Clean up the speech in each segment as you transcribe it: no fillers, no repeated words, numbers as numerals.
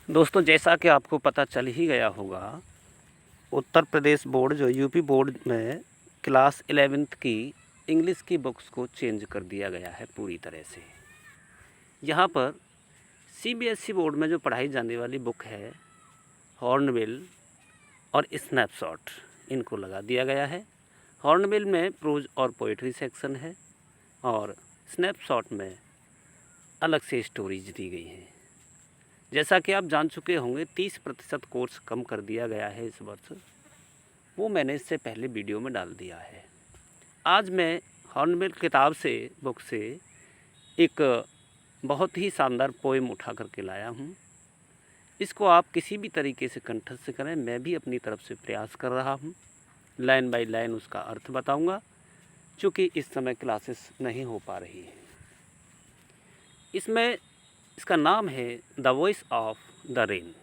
दोस्तों, जैसा कि आपको पता चल ही गया होगा, उत्तर प्रदेश बोर्ड जो यूपी बोर्ड में क्लास 11th की इंग्लिश की बुक्स को चेंज कर दिया गया है पूरी तरह से। यहाँ पर सीबीएसई बोर्ड में जो पढ़ाई जाने वाली बुक है, हॉर्नबिल और स्नैपशॉट, इनको लगा दिया गया है। हॉर्नबिल में प्रोज और पोइट्री सेक्शन है और स्नैपशॉट में अलग से स्टोरीज दी गई हैं। जैसा कि आप जान चुके होंगे, 30% कोर्स कम कर दिया गया है इस वर्ष। वो मैंने इससे पहले वीडियो में डाल दिया है। आज मैं हॉर्नबिल किताब से, बुक से एक बहुत ही शानदार पोएम उठा करके लाया हूँ। इसको आप किसी भी तरीके से कंठस्थ करें, मैं भी अपनी तरफ से प्रयास कर रहा हूँ। लाइन बाय लाइन उसका अर्थ बताऊँगा, चूँकि इस समय क्लासेस नहीं हो पा रही हैं। इसका नाम है the voice of the rain,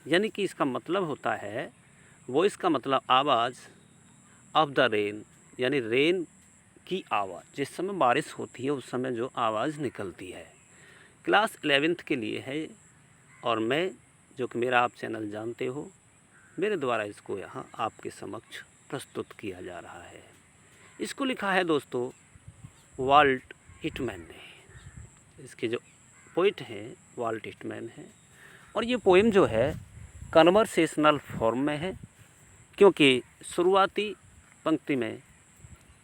यानी कि इसका मतलब होता है, वॉइस का मतलब आवाज़, ऑफ द रेन यानी रेन की आवाज़। जिस समय बारिश होती है उस समय जो आवाज़ निकलती है। क्लास 11th के लिए है और मैं, जो कि मेरा आप चैनल जानते हो, मेरे द्वारा इसको यहाँ आपके समक्ष प्रस्तुत किया जा रहा है। इसको लिखा है दोस्तों वाल्ट हिटमैन ने। इसके जो पोइट हैं वाल्ट हिटमैन हैं और ये पोएम जो है कन्वर्सेशनल फॉर्म में है, क्योंकि शुरुआती पंक्ति में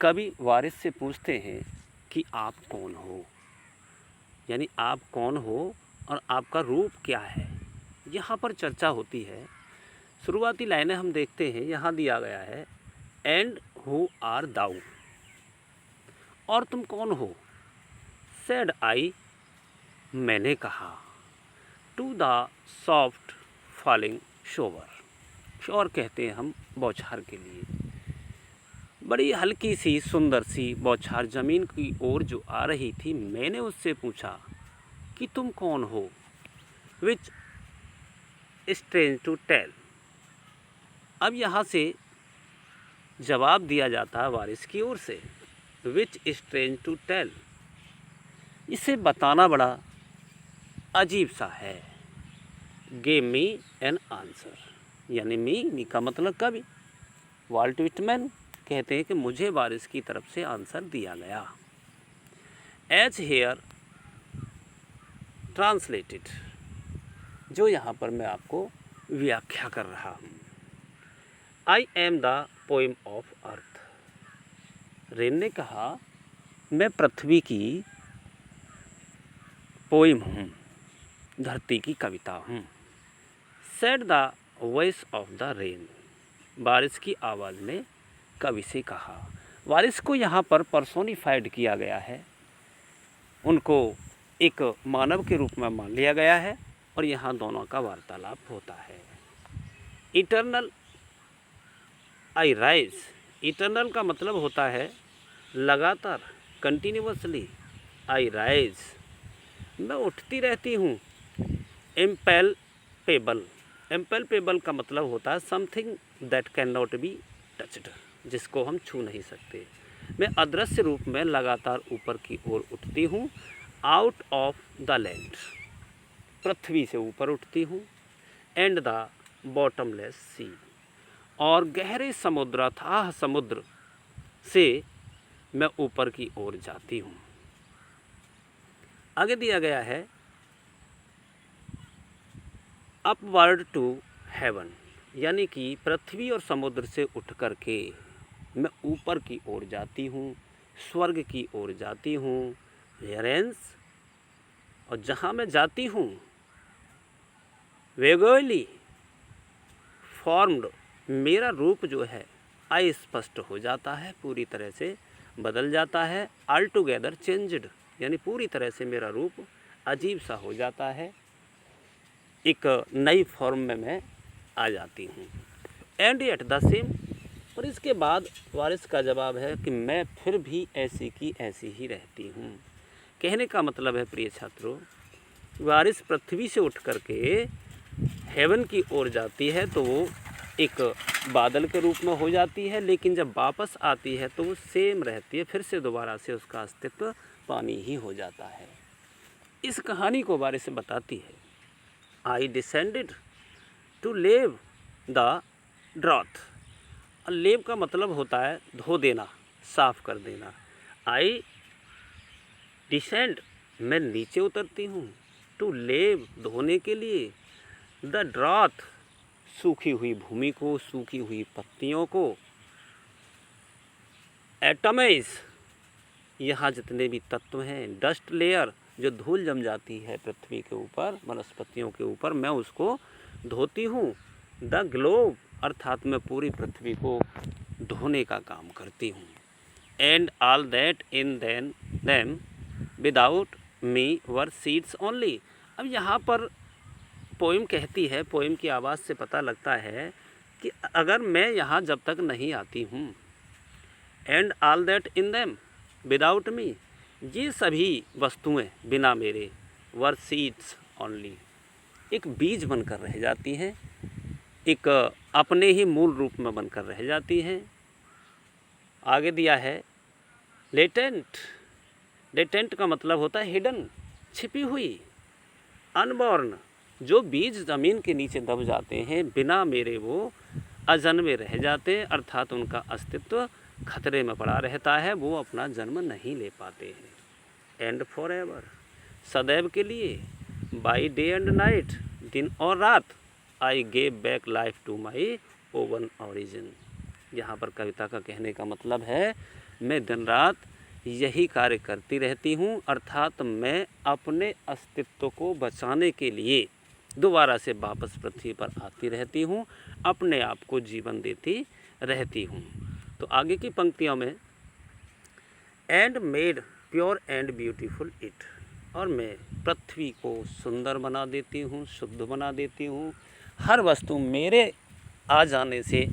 कवि वारिस से पूछते हैं कि आप कौन हो, यानी आप कौन हो और आपका रूप क्या है। यहाँ पर चर्चा होती है। शुरुआती लाइनें हम देखते हैं, यहाँ दिया गया है एंड हु आर दाऊ, और तुम कौन हो। सेड आई, मैंने कहा, टू द सॉफ्ट फॉलिंग शोवर। शोर कहते हैं हम बौछार के लिए। बड़ी हल्की सी सुंदर सी बौछार ज़मीन की ओर जो आ रही थी, मैंने उससे पूछा कि तुम कौन हो। विच स्ट्रेंज टू टेल। अब यहाँ से जवाब दिया जाता है वारिस की ओर से, विच स्ट्रेंज टू टेल। इसे बताना बड़ा अजीब सा है। गेव मी एन आंसर, यानी मी का मतलब कवि। वाल्ट विटमैन कहते हैं कि मुझे वारिस की तरफ से आंसर दिया गया। एज हेयर ट्रांसलेटेड, जो यहाँ पर मैं आपको व्याख्या कर रहा हूँ। I am the poem of earth. Rain ने कहा, मैं पृथ्वी की पोएम हूँ, धरती की कविता हूँ। Said the voice of the rain, बारिश की आवाज़ ने कवि से कहा। वारिस को यहाँ पर पर्सोनिफाइड किया गया है, उनको एक मानव के रूप में मान लिया गया है और यहाँ दोनों का वार्तालाप होता है। इटर्नल आई राइज, इटर्नल का मतलब होता है लगातार, कंटिन्यूअसली। आई राइज, मैं उठती रहती हूँ। इम्पैल्पेबल, इम्पैल्पेबल का मतलब होता है something that can not be touched, जिसको हम छू नहीं सकते। मैं अदृश्य रूप में लगातार ऊपर की ओर उठती हूँ। आउट ऑफ द लैंड, पृथ्वी से ऊपर उठती हूँ। एंड द बॉटमलेस सी, और गहरे समुद्र, अथाह समुद्र से मैं ऊपर की ओर जाती हूँ। आगे दिया गया है अपवर्ड टू हेवन, यानी कि पृथ्वी और समुद्र से उठ कर के मैं ऊपर की ओर जाती हूँ, स्वर्ग की ओर जाती हूँ। वेरेंस, और जहाँ मैं जाती हूँ, वेगोली फॉर्म्ड, मेरा रूप जो है अस्पष्ट हो जाता है, पूरी तरह से बदल जाता है। ऑल टुगेदर चेंज्ड, यानी पूरी तरह से मेरा रूप अजीब सा हो जाता है, एक नई फॉर्म में मैं आ जाती हूँ। एंड एट द सेम, और इसके बाद वारिस का जवाब है कि मैं फिर भी ऐसी की ऐसी ही रहती हूँ। कहने का मतलब है प्रिय छात्रों, वारिस पृथ्वी से उठ करके हेवन की ओर जाती है तो वो एक बादल के रूप में हो जाती है, लेकिन जब वापस आती है तो वो सेम रहती है, फिर से दोबारा से उसका अस्तित्व पानी ही हो जाता है। इस कहानी को वारिस बताती है आई डिसेंडेड टू लेव द ड्रॉथ। लेव का मतलब होता है धो देना, साफ कर देना। आई डिसेंड, मैं नीचे उतरती हूँ, टू लेव, धोने के लिए, द ड्रॉथ, सूखी हुई भूमि को, सूखी हुई पत्तियों को, एटमाइज, यहाँ जितने भी तत्व हैं, डस्ट लेयर, जो धूल जम जाती है पृथ्वी के ऊपर, वनस्पतियों के ऊपर, मैं उसको धोती हूँ। द ग्लोब, अर्थात मैं पूरी पृथ्वी को धोने का काम करती हूँ। And all that in them without me were seeds only. अब यहाँ पर पोइम कहती है, पोइम की आवाज़ से पता लगता है कि अगर मैं यहाँ जब तक नहीं आती हूँ, and all that in them without me, ये सभी वस्तुएं बिना मेरे, वर सीड्स ओनली, एक बीज बनकर रह जाती हैं, एक अपने ही मूल रूप में बनकर रह जाती हैं। आगे दिया है लेटेंट, लेटेंट का मतलब होता है हिडन, छिपी हुई। अनबॉर्न, जो बीज ज़मीन के नीचे दब जाते हैं, बिना मेरे वो अजन्मे रह जाते हैं, अर्थात उनका अस्तित्व खतरे में पड़ा रहता है, वो अपना जन्म नहीं ले पाते हैं। एंड फॉर एवर, सदैव के लिए, बाई डे एंड नाइट, दिन और रात, I gave back life to my own origin. यहाँ पर कविता का कहने का मतलब है मैं दिन रात यही कार्य करती रहती हूँ, अर्थात मैं अपने अस्तित्व को बचाने के लिए दोबारा से वापस पृथ्वी पर आती रहती हूँ, अपने आप को जीवन देती रहती हूँ। तो आगे की पंक्तियों में and made pure and beautiful it, और मैं पृथ्वी को सुंदर बना देती हूँ, शुद्ध बना देती हूँ, हर वस्तु मेरे आ जाने से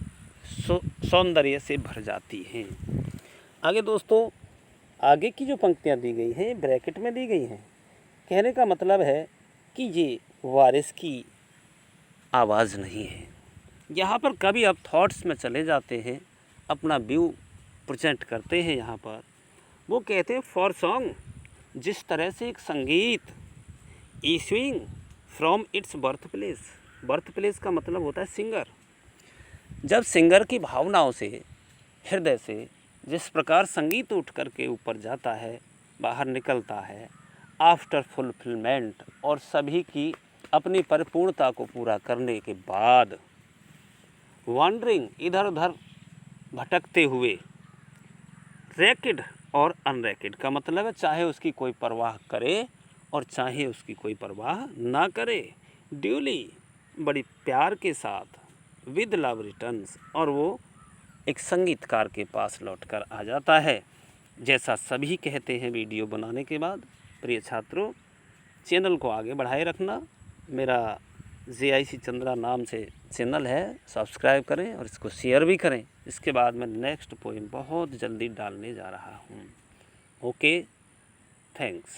सौंदर्य से भर जाती हैं। आगे दोस्तों, आगे की जो पंक्तियाँ दी गई हैं ब्रैकेट में दी गई हैं। कहने का मतलब है कि ये वारिस की आवाज़ नहीं है। यहाँ पर कभी आप थॉट्स में चले जाते हैं, अपना व्यू प्रेजेंट करते हैं। यहाँ पर वो कहते हैं फॉर सॉन्ग, जिस तरह से एक संगीत issuing from its birth place, birth place का मतलब होता है सिंगर। जब सिंगर की भावनाओं से, हृदय से जिस प्रकार संगीत उठ कर के ऊपर जाता है, बाहर निकलता है, आफ्टर फुलफिलमेंट, और सभी की अपनी परिपूर्णता को पूरा करने के बाद, वॉन्डरिंग, इधर उधर भटकते हुए, रैकेड और अनरैकेड का मतलब है चाहे उसकी कोई परवाह करे और चाहे उसकी कोई परवाह ना करे, ड्यूली, बड़ी प्यार के साथ, विद लव रिटर्न्स, और वो एक संगीतकार के पास लौटकर आ जाता है। जैसा सभी कहते हैं वीडियो बनाने के बाद। प्रिय छात्रों, चैनल को आगे बढ़ाए रखना। मेरा JIC चंद्रा नाम से चैनल है, सब्सक्राइब करें और इसको शेयर भी करें। इसके बाद मैं नेक्स्ट पोएम बहुत जल्दी डालने जा रहा हूँ। Okay, thanks.